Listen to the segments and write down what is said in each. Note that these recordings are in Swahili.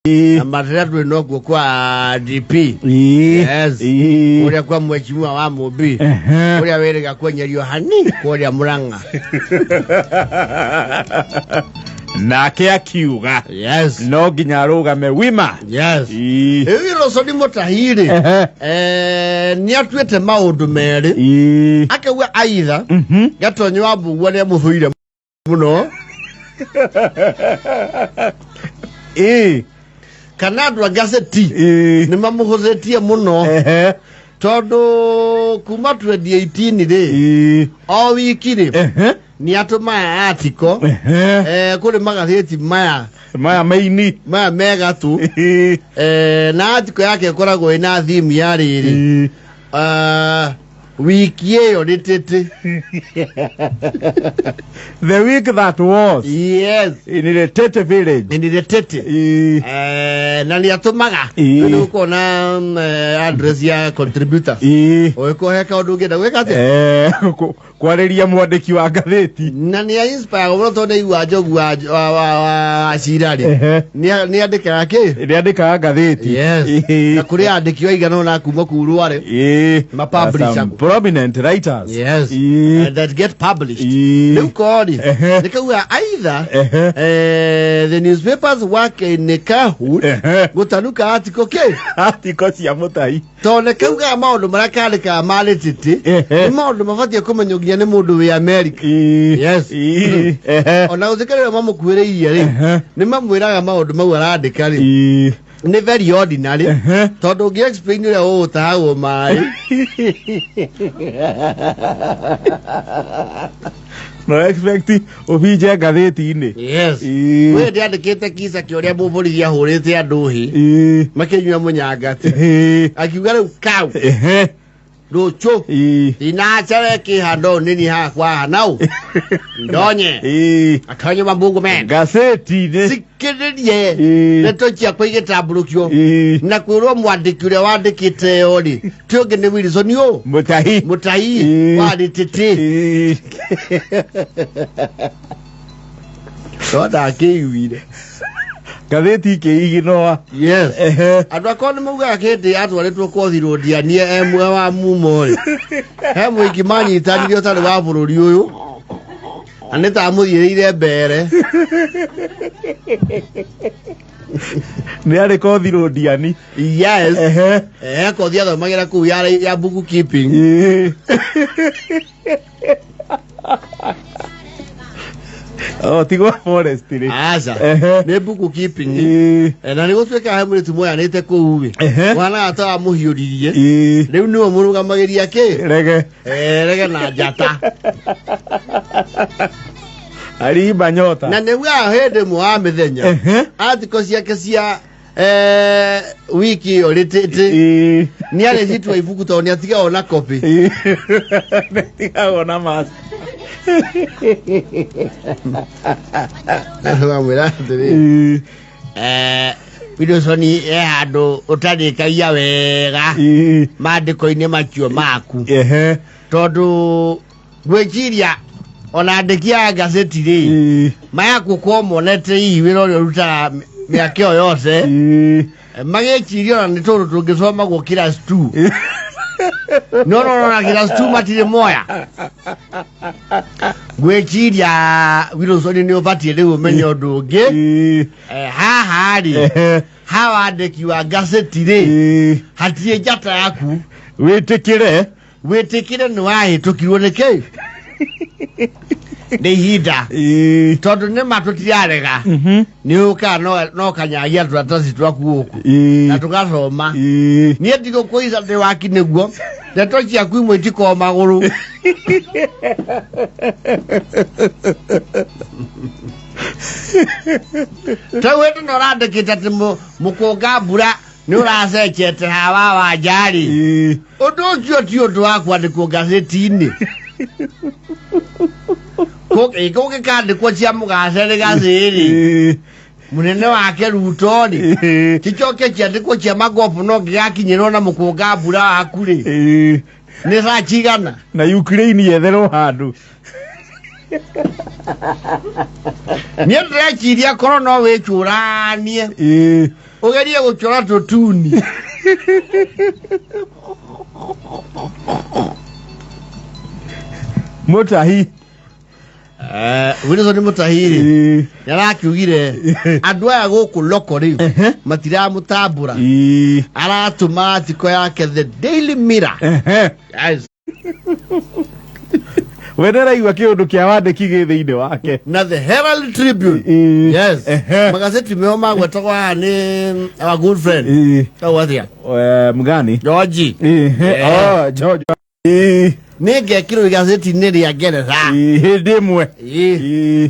Amatatu enokuo kwa DP. Yes. Uria kwa mheshimiwa wa Mobi. Uria werega kwenyerio hani kuria Murang'a. Nake akiuga. Yes. No nginya arugame wima. Yes. Ewiro so ni mutahiri. Ni atwete maundu meri. Akawa aitha. Gatonyo abu wale muhuire muno. Kanadwa gazeti ni mamuhozetie muno todo kuma 2018 ri o wiki ri ni atuma article kuri magazeti maya mega tu na article yake koragwo ina theme ya riri wiki yo ritete the week that was. Yes. In the Tete village. In the Tete. Na ni atumaga. Nuko na address ya contributor. Oiko heka oduge da weka te. Kwareria mwandiki wa gatheti. Na ni inspire wo to ne iwa jogu wa shirari. Ni andika yake. Ni andika gatheti. Yes. Na kuri andiki wa igano na kuma kuruare. Ma publisher. Prominent writers. Yes. That get published. Nuko ni. Nikawa either the newspapers work in Nekahu gutanuka article ke article cia mutai to nekauga maundu marakalika malititi maundu mafatie kumenyogia ni mundu wi America. Yes. Ona uzikarira mamukuireirie ri ni mamwiraga maundu mau arandika ri ni very ordinary tondu ngi explain ria utahawo mai no expect obije gatheti ini. Yes. We ndiandikite kisa kioria buburi ya hurite andu hi makinywa munyangati akiuga riu kau rucho inachare kihando nini ha kwa hanau ndonye akanye mabungu men gazeti ne sikiririe neto chia kwige tabulukyo na kwirwo mwandiki uria wandikite ori tionge ni Wilson yo mutahi wadi tete soda kiwire gatheti kiiginoa. Yes. Andu akoni muga kindi atwaretwo kothiro ndianie emwe wa mumori hemwe ikimanyitanire utari wa bururi uyu aneta amuthireire mbere ni ari kothiro ndiani. Yes. Kothi athomagira ku ya book keeping. Tigo forest ri aza ne book keeping na ni gutweka hamwe tumoya nite ku uwe wana ata muhiuririe riu ni omurugamagiria ki rege na jata ari banyota na ne wa hede muamethenya article ciake cia wiki oritete ni ale zitwa ibuku to ni atiga ona copy tiga ona mas Mwira ndiri Wilson handu utandikaia wega mandiko-ini macio maku tondu gwikiria ona andikia gazeti ri maya kuko monete hii wiro rutaga miakio yose magikiria ona nitundu tungisoma go class 2 no class 2 matire moya gwekiria Wilson ni obatie riu umenye undu ungi haha ri hawa andiki wa gazeti ri hatie jata yaku witikire ni wahitukirwo niki ni hinda tondu ni matutiarega ni uka no kanyagia turataci twaku guku na tugasoma ni ndigo kuiza ndi waki niguo ndeto ciaku imwe itiko maguru tawetu no randikite ati mukunga mbura ni uracechete hawa wa njari undu ucio ti undu wa kwandikwo gazeti-ini Koke kandikwo cia mugacere gaciri munene wake Ruto ri kichoke kiandikwo cia magofu no gigakinyirwo na mukunga mbura waku ri ni rachigana na Ukraine yetherwo handu Niendra chiria korona we churanie. Ogeria guchora tutuni. Mutahi. Wino ni mutahiri. Yarakiugire andu aya guku loko riu matira mutambura. Aratuma atiko yake the Daily Mirror. Yes. Wenera igwa kiundu kia wandiki githiini wake. Na the Herald Tribune. Yes. Magazeti meo magwetagwa ni our good friend. Kawathia. Mgani? George. Oh, George. Nege kiro gazeti neri ya Ngeretha. Ndimwe.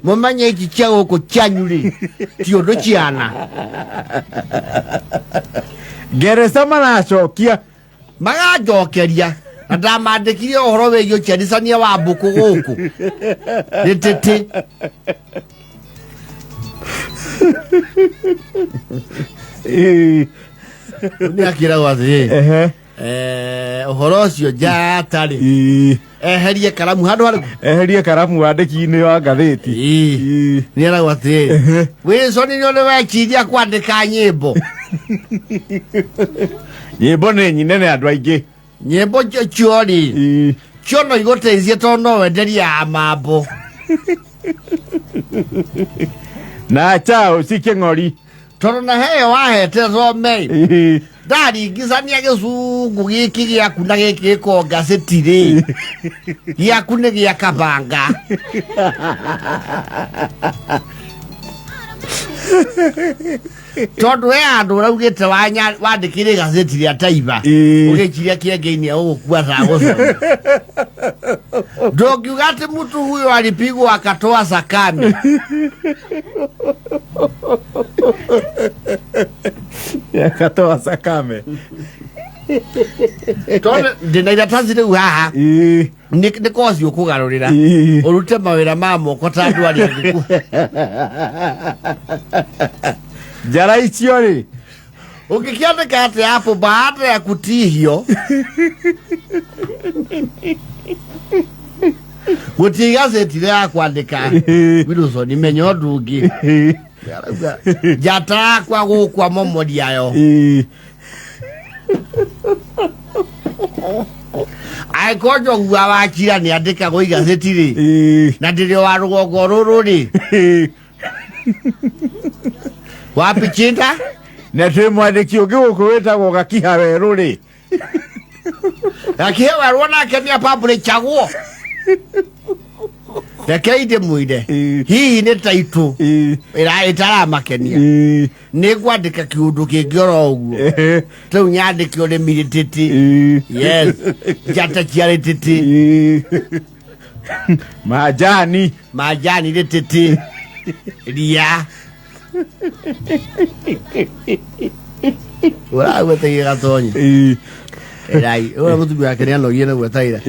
Mumanye iki kia guku kianyuri. Tiondo ciana. Ngeretha maracokia. Magacokeria. Ndamandikire ohoro wegio chandisania wa mbuku guku. Nitete. Ni akira wathi. Ohoro cio jatari. Eherie karamu handu hari. Eherie karamu wandiki-ini wa gatheti. Ni ara wathi. Wiso ni nyone wekiria kwandika nyimbo. Nyimbo ni nyinene andu aingi. Nyimbo ciori. Ciono igoteithie tono wenderia mambo. Na chao sikeng'ori. Tono na heyo wahete thome. Dari gizania gicungu giki giaku na giki giko gazeti ri. Giaku ni gia kabanga. Tondu we andu raugite wandikire gazeti ria Taiba ugikiria kiengeni ugukua taguco ndokiuga ati mtu huyo alipigwa akatoa sakami akatoa sakame tondu ndinaira tazire haha ni kozi ukugarurira urute mawira ma moko ta andu ari angiku jara icio ri ukikiandika ati hapo baada ya kutihio guti gazeti ria kwandika Wilson imenyo ndungi jata kwa gukwa momodi ayo aikojo gwa wakira ni andika go gazeti ri na ndiri wa rugongo ruru ri wapi chinda na twe mwandiki ungi guku witagwo Gakiha Weru ri Gakiha Weru na kemia pabule chaguo Keide muide hihi ni taitu ira itara makenia ni gwandika kiundu kingioro uguo tu nyandiki uri milititi yes jata chiarititi majani rititi ria wala wete gatonye Erai, ora mutu bya kenya no yena gwetaira.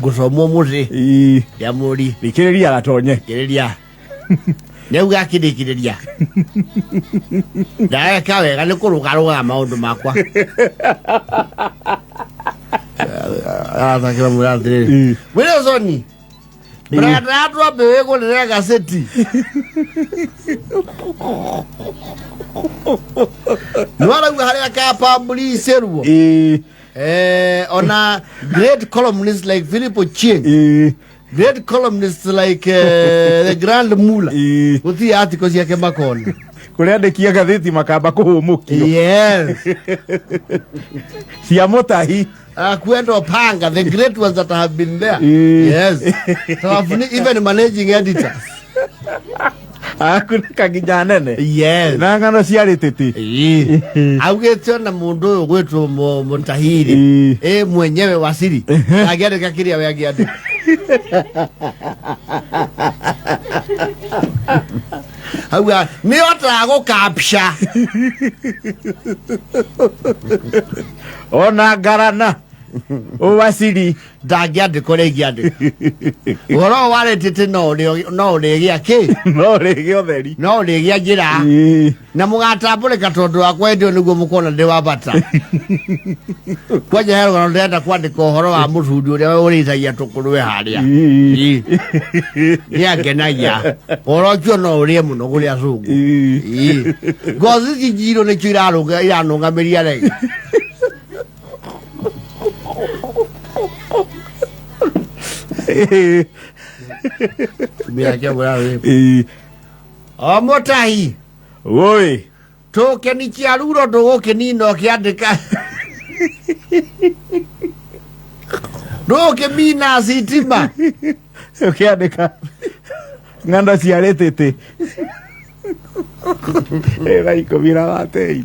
Gusomo muti. Ya muri. Bikiriria gatonye. Kiriria. Ne uga kidikiria. Dae kawe ga nikurugaruga maundu makwa. Takira murandire. Wilson. Brada atwa bewego le gazeti. Nwara uga hali ka pabuli seruo. On a great columnists like Philip Ochieng, great columnists like the Grand Mula, with the articles yake makona. Kule andikia gatheti makamba kuhumukio. Yes. Siamota hi. Kwendo panga, the great ones that have been there. Yes. So even managing editors. Kuna kaginya nene. Yes. Na ngano ciarititi. Augetio na mundu gwetwo Mutahiri. Mwenyewe wasiri. Agiandika kiria we agiandika. Auga ni ota gukapsha. Ona garana Ovasiri. Dagiade kolegiade. Oro wale tete no le gia ke. No le gia theri. No le gia gira. Na mugatambule katondo akwa ndio niguo mukona ndi wabata. Kwaje hero no ndenda kwandika horo wa muthundu uria urithagia tukuruwe haria. Ya genaya. Oro kyo no urie muno kuria sungu. Gozi jijiro ne kiraro iranunga meria rege. Mira que bravo. Motahi. Oi. To ke ni chiaruro do ke ni no ke adeka. Do ke mina sitima. Ke adeka. Nganda ciaretete. Era iko mira bate.